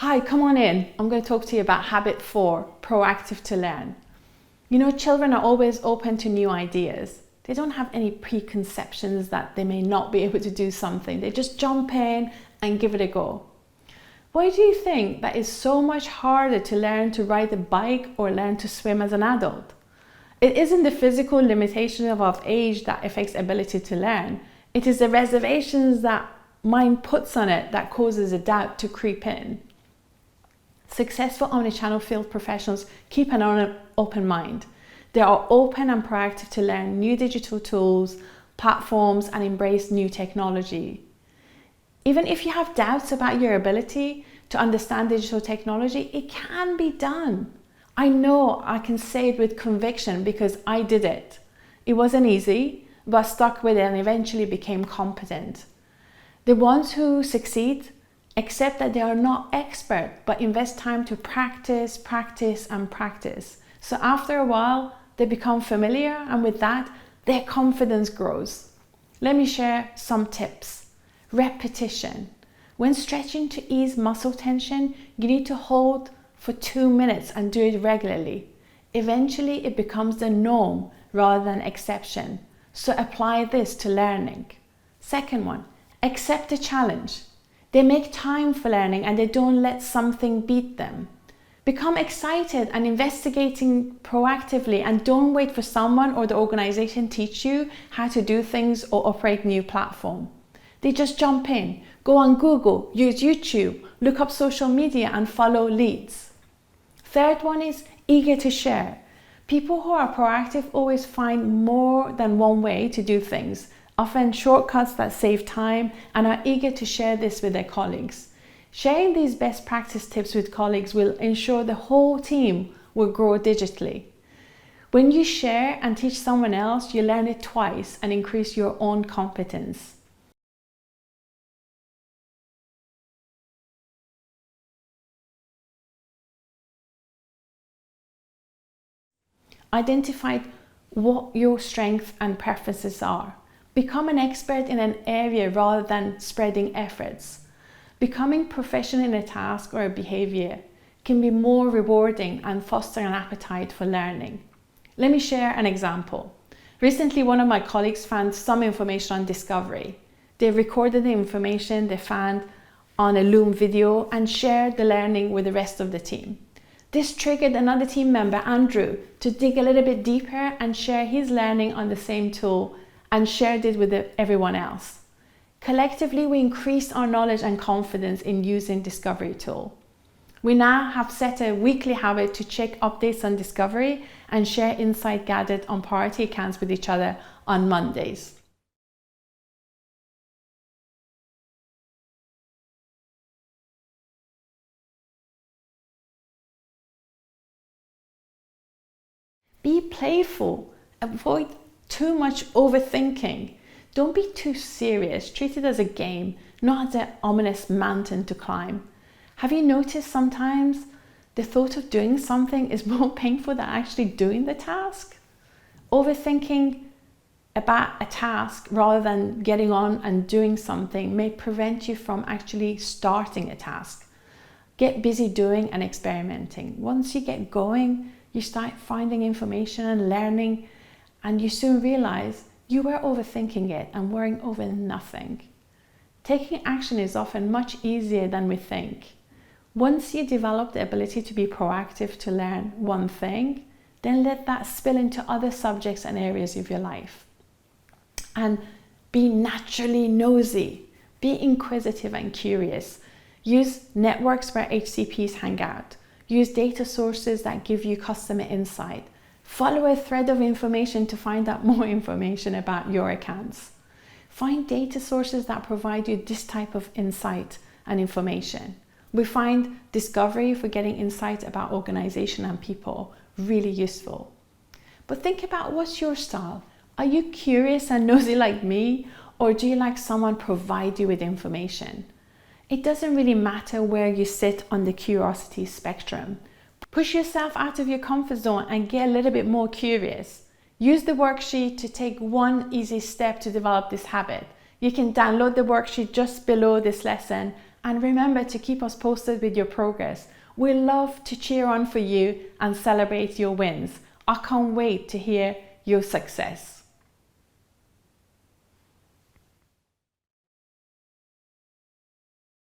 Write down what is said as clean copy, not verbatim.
Hi, come on in. I'm going to talk to you about habit 4, proactive to learn. You know, children are always open to new ideas. They don't have any preconceptions that they may not be able to do something. They just jump in and give it a go. Why do you think that it's so much harder to learn to ride a bike or learn to swim as an adult? It isn't the physical limitation of age that affects ability to learn. It is the reservations that mind puts on it that causes a doubt to creep in. Successful omnichannel field professionals keep an open mind. They are open and proactive to learn new digital tools, platforms, and embrace new technology. Even if you have doubts about your ability to understand digital technology, it can be done. I know I can say it with conviction because I did it. It wasn't easy, but I stuck with it and eventually became competent. The ones who succeed accept that they are not expert, but invest time to practice, and practice. So after a while, they become familiar, and with that, their confidence grows. Let me share some tips. Repetition. When stretching to ease muscle tension, you need to hold for 2 minutes and do it regularly. Eventually, it becomes the norm rather than exception. So apply this to learning. Second one, accept a challenge. They make time for learning and they don't let something beat them. Become excited and investigating proactively, and don't wait for someone or the organization teach you how to do things or operate new platform. They just jump in, go on Google, use YouTube, look up social media and follow leads. Third one is eager to share. People who are proactive always find more than one way to do things, often shortcuts that save time, and are eager to share this with their colleagues. Sharing these best practice tips with colleagues will ensure the whole team will grow digitally. When you share and teach someone else, you learn it twice and increase your own competence. Identify what your strengths and preferences are. Become an expert in an area rather than spreading efforts. Becoming proficient in a task or a behavior can be more rewarding and foster an appetite for learning. Let me share an example. Recently, one of my colleagues found some information on discovery. They recorded the information they found on a Loom video and shared the learning with the rest of the team. This triggered another team member, Andrew, to dig a little bit deeper and share his learning on the same tool and shared it with everyone else. Collectively, we increased our knowledge and confidence in using Discovery tool. We now have set a weekly habit to check updates on Discovery and share insight gathered on priority accounts with each other on Mondays. Be playful. Avoid too much overthinking. Don't be too serious. Treat it as a game, not as an ominous mountain to climb. Have you noticed sometimes the thought of doing something is more painful than actually doing the task? Overthinking about a task rather than getting on and doing something may prevent you from actually starting a task. Get busy doing and experimenting. Once you get going, you start finding information and learning, and you soon realize you were overthinking it and worrying over nothing. Taking action is often much easier than we think. Once you develop the ability to be proactive to learn one thing, then let that spill into other subjects and areas of your life. And be naturally nosy. Be inquisitive and curious. Use networks where HCPs hang out. Use data sources that give you customer insight. Follow a thread of information to find out more information about your accounts. Find data sources that provide you this type of insight and information. We find Discovery for getting insight about organization and people really useful. But think about, what's your style? Are you curious and nosy like me, or do you like someone provide you with information? It doesn't really matter where you sit on the curiosity spectrum. Push yourself out of your comfort zone and get a little bit more curious. Use the worksheet to take one easy step to develop this habit. You can download the worksheet just below this lesson And remember to keep us posted with your progress. We love to cheer on for you and celebrate your wins. I can't wait to hear your success.